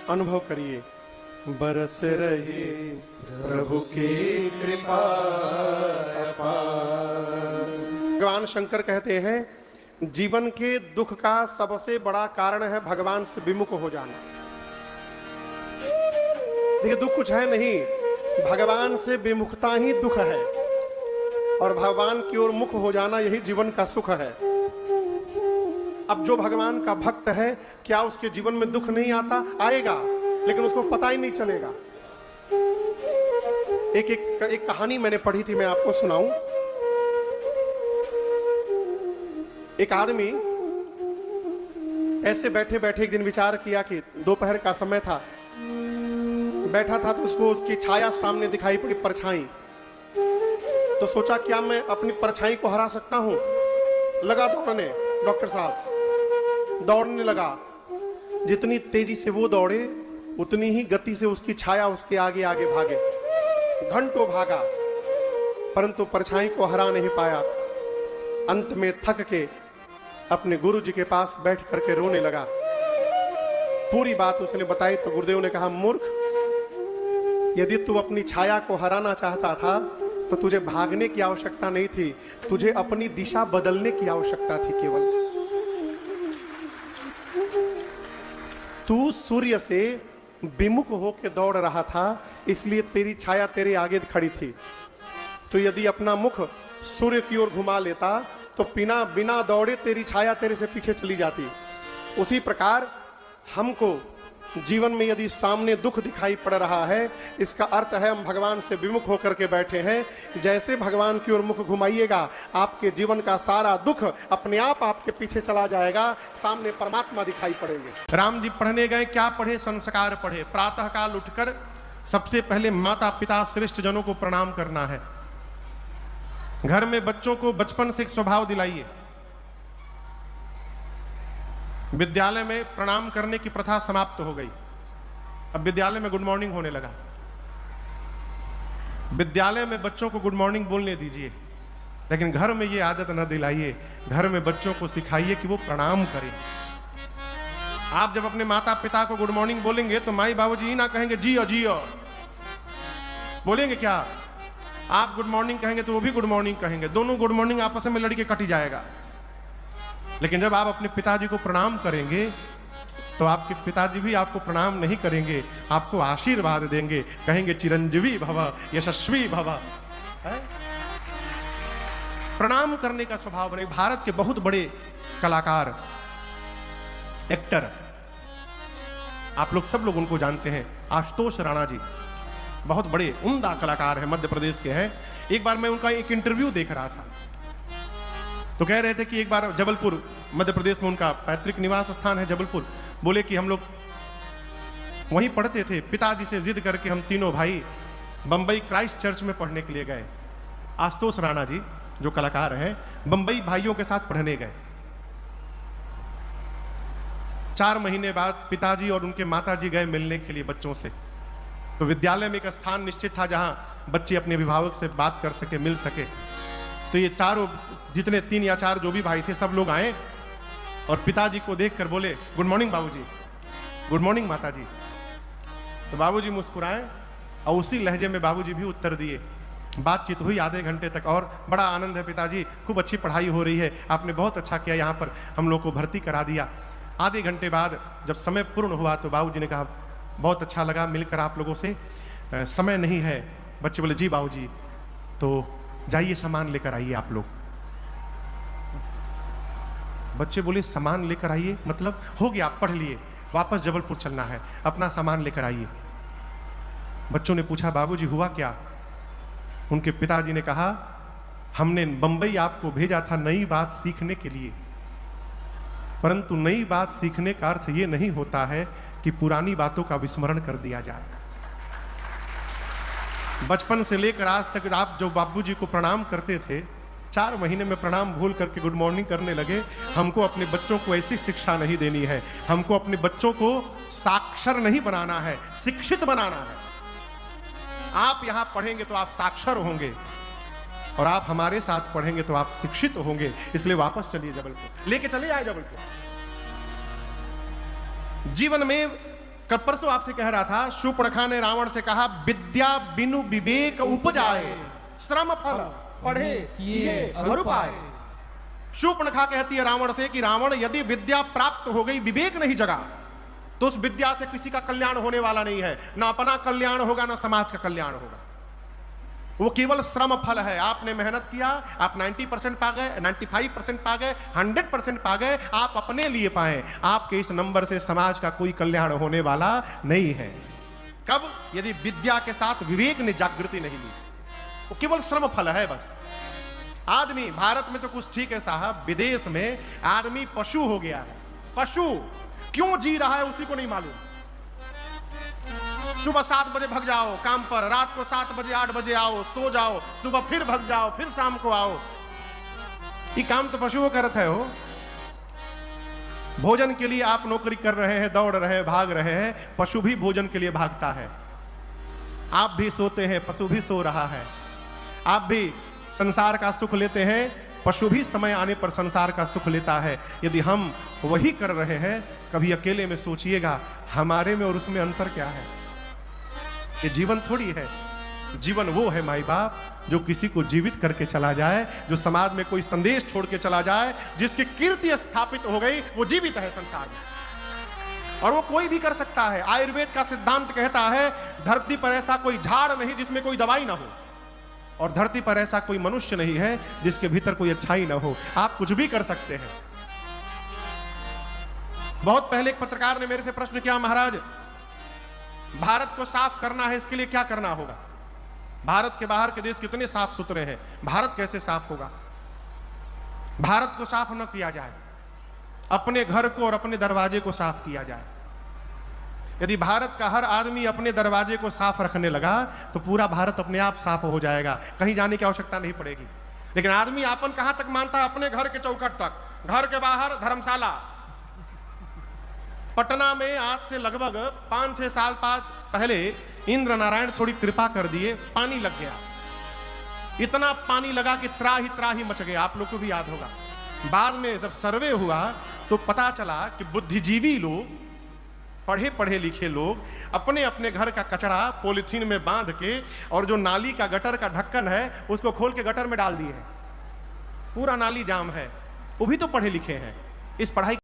अनुभव करिए। बरस रही प्रभु की कृपा अपार। भगवान शंकर कहते हैं जीवन के दुख का सबसे बड़ा कारण है भगवान से विमुख हो जाना। देखिए दुख कुछ है नहीं, भगवान से विमुखता ही दुख है, और भगवान की ओर मुख हो जाना यही जीवन का सुख है। अब जो भगवान का भक्त है, क्या उसके जीवन में दुख नहीं आता? आएगा, लेकिन उसको पता ही नहीं चलेगा। एक कहानी मैंने पढ़ी थी, मैं आपको सुनाऊं। एक आदमी ऐसे बैठे बैठे एक दिन विचार किया कि दोपहर का समय था, बैठा था तो उसको उसकी छाया सामने दिखाई पड़ी, परछाई। तो सोचा क्या मैं अपनी परछाई को हरा सकता हूं? लगा दौड़ने, डॉक्टर साहब दौड़ने लगा। जितनी तेजी से वो दौड़े उतनी ही गति से उसकी छाया उसके आगे आगे भागे। घंटों भागा परंतु परछाई को हरा नहीं पाया। अंत में थक के अपने गुरु जी के पास बैठ करके रोने लगा। पूरी बात उसने बताई तो गुरुदेव ने कहा, मूर्ख, यदि तू अपनी छाया को हराना चाहता था तो तुझे भागने की आवश्यकता नहीं थी, तुझे अपनी दिशा बदलने की आवश्यकता थी। केवल तू सूर्य से विमुख होकर दौड़ रहा था, इसलिए तेरी छाया तेरे आगे खड़ी थी। तो यदि अपना मुख सूर्य की ओर घुमा लेता तो बिना दौड़े तेरी छाया तेरे से पीछे चली जाती। उसी प्रकार हमको जीवन में यदि सामने दुख दिखाई पड़ रहा है, इसका अर्थ है हम भगवान से विमुख होकर के बैठे हैं। जैसे भगवान की ओर मुख घुमाइएगा, आपके जीवन का सारा दुख अपने आप आपके पीछे चला जाएगा, सामने परमात्मा दिखाई पड़ेंगे। राम जी पढ़ने गए, क्या पढ़े? संस्कार पढ़े। प्रातः काल उठकर सबसे पहले माता पिता श्रेष्ठ जनों को प्रणाम करना है। घर में बच्चों को बचपन से एक स्वभाव दिलाइए। विद्यालय में प्रणाम करने की प्रथा समाप्त हो गई। अब विद्यालय में गुड मॉर्निंग होने लगा। विद्यालय में बच्चों को गुड मॉर्निंग बोलने दीजिए, लेकिन घर में ये आदत न दिलाइए। घर में बच्चों को सिखाइए कि वो प्रणाम करें। आप जब अपने माता पिता को गुड मॉर्निंग बोलेंगे तो माई बाबूजी ना कहेंगे जियो जियो, बोलेंगे क्या? आप गुड मॉर्निंग कहेंगे तो वो भी गुड मॉर्निंग कहेंगे, दोनों गुड मॉर्निंग आपस में लड़के कट जाएगा। लेकिन जब आप अपने पिताजी को प्रणाम करेंगे तो आपके पिताजी भी आपको प्रणाम नहीं करेंगे, आपको आशीर्वाद देंगे, कहेंगे चिरंजीवी भव, यशस्वी भव। प्रणाम करने का स्वभाव बने। भारत के बहुत बड़े कलाकार, एक्टर, आप लोग सब लोग उनको जानते हैं, आशुतोष राणा जी, बहुत बड़े उम्दा कलाकार हैं, मध्य प्रदेश के हैं। एक बार मैं उनका एक इंटरव्यू देख रहा था तो कह रहे थे कि एक बार जबलपुर, मध्य प्रदेश में उनका पैतृक निवास स्थान है जबलपुर, बोले कि हम लोग वहीं पढ़ते थे। पिताजी से जिद करके हम तीनों भाई बंबई क्राइस्ट चर्च में पढ़ने के लिए गए। आशुतोष राणा जी जो कलाकार हैं, बंबई भाइयों के साथ पढ़ने गए। 4 महीने बाद पिताजी और उनके माताजी गए मिलने के लिए बच्चों से। तो विद्यालय में एक स्थान निश्चित था जहां बच्चे अपने अभिभावक से बात कर सके, मिल सके। तो ये चारों, जितने 3 या 4 जो भी भाई थे, सब लोग आए और पिताजी को देखकर बोले, गुड मॉर्निंग बाबूजी, गुड मॉर्निंग माताजी। तो बाबूजी मुस्कुराए और उसी लहजे में बाबूजी भी उत्तर दिए। बातचीत हुई आधे घंटे तक और बड़ा आनंद है पिताजी, खूब अच्छी पढ़ाई हो रही है, आपने बहुत अच्छा किया, यहाँ पर हम लोग को भर्ती करा दिया। आधे घंटे बाद जब समय पूर्ण हुआ तो बाबूजी ने कहा, बहुत अच्छा लगा मिलकर आप लोगों से, समय नहीं है। बच्चे बोले, जी बाबूजी, तो जाइए सामान लेकर आइए आप लोग। बच्चे बोले, सामान लेकर आइए मतलब? हो गया, आप पढ़ लिए, वापस जबलपुर चलना है, अपना सामान लेकर आइए। बच्चों ने पूछा, बाबूजी हुआ क्या? उनके पिताजी ने कहा, हमने बंबई आपको भेजा था नई बात सीखने के लिए, परंतु नई बात सीखने का अर्थ ये नहीं होता है कि पुरानी बातों का विस्मरण कर दिया जाए। बचपन से लेकर आज तक आप जो बाबूजी को प्रणाम करते थे, 4 महीने में प्रणाम भूल करके गुड मॉर्निंग करने लगे। हमको अपने बच्चों को ऐसी शिक्षा नहीं देनी है, हमको अपने बच्चों को साक्षर नहीं बनाना है, शिक्षित बनाना है। आप यहां पढ़ेंगे तो आप साक्षर होंगे, और आप हमारे साथ पढ़ेंगे तो आप शिक्षित होंगे। इसलिए वापस चलिए जबलपुर, लेके चले आए जबलपुर। जीवन में कल परसों आपसे कह रहा था, शूर्पणखा ने रावण से कहा, विद्या बिनु विवेक उपजाए, श्रम फल पढ़े किए अधुर पाए। शूर्पणखा कहती है रावण से कि रावण, यदि विद्या प्राप्त हो गई, विवेक नहीं जगा, तो उस विद्या से किसी का कल्याण होने वाला नहीं है। ना अपना कल्याण होगा, ना समाज का कल्याण होगा। वो केवल श्रम फल है। आपने मेहनत किया, आप 90% पा गए, 95% पा गए, 100% पा गए, आप अपने लिए पाए। आपके इस नंबर से समाज का कोई कल्याण होने वाला नहीं है। कब? यदि विद्या के साथ विवेक ने जागृति नहीं ली। वो केवल श्रम फल है बस। आदमी, भारत में तो कुछ ठीक है साहब, विदेश में आदमी पशु हो गया है। पशु क्यों जी रहा है उसी को नहीं मालूम। सुबह 7 बजे भग जाओ काम पर, रात को 7 बजे 8 बजे आओ, सो जाओ, सुबह फिर भग जाओ, फिर शाम को आओ। ये काम तो पशुओं करत है। हो भोजन के लिए आप नौकरी कर रहे हैं, दौड़ रहे हैं, भाग रहे हैं, पशु भी भोजन के लिए भागता है। आप भी सोते हैं, पशु भी सो रहा है। आप भी संसार का सुख लेते हैं, पशु भी समय आने पर संसार का सुख लेता है। यदि हम वही कर रहे हैं, कभी अकेले में सोचिएगा हमारे में और उसमें अंतर क्या है। ये जीवन थोड़ी है। जीवन वो है माई बाप जो किसी को जीवित करके चला जाए, जो समाज में कोई संदेश छोड़ के चला जाए, जिसकी कीर्ति स्थापित हो गई, वो जीवित है संसार में। और वो कोई भी कर सकता है। आयुर्वेद का सिद्धांत कहता है, धरती पर ऐसा कोई झाड़ नहीं जिसमें कोई दवाई ना हो, और धरती पर ऐसा कोई मनुष्य नहीं है जिसके भीतर कोई अच्छाई ना हो। आप कुछ भी कर सकते हैं। बहुत पहले एक पत्रकार ने मेरे से प्रश्न किया, महाराज भारत को साफ करना है, इसके लिए क्या करना होगा? भारत के बाहर के देश कितने साफ सुथरे हैं, भारत कैसे साफ होगा? भारत को साफ न किया जाए, अपने घर को और अपने दरवाजे को साफ किया जाए। यदि भारत का हर आदमी अपने दरवाजे को साफ रखने लगा तो पूरा भारत अपने आप साफ हो जाएगा, कहीं जाने की आवश्यकता नहीं पड़ेगी। लेकिन आदमी आपन कहां तक मानता है? अपने घर के चौखट तक। घर के बाहर धर्मशाला। पटना में आज से लगभग 5-6 साल पहले इंद्र नारायण थोड़ी कृपा कर दिए, पानी लग गया। इतना पानी लगा कि त्राही मच गया। आप लोग को भी याद होगा। बाद में जब सर्वे हुआ तो पता चला कि बुद्धिजीवी लोग, पढ़े पढ़े लिखे लोग अपने अपने घर का कचरा पॉलीथीन में बांध के, और जो नाली का गटर का ढक्कन है उसको खोल के गटर में डाल दिए हैं। पूरा नाली जाम है। वो भी तो पढ़े लिखे हैं। इस पढ़ाई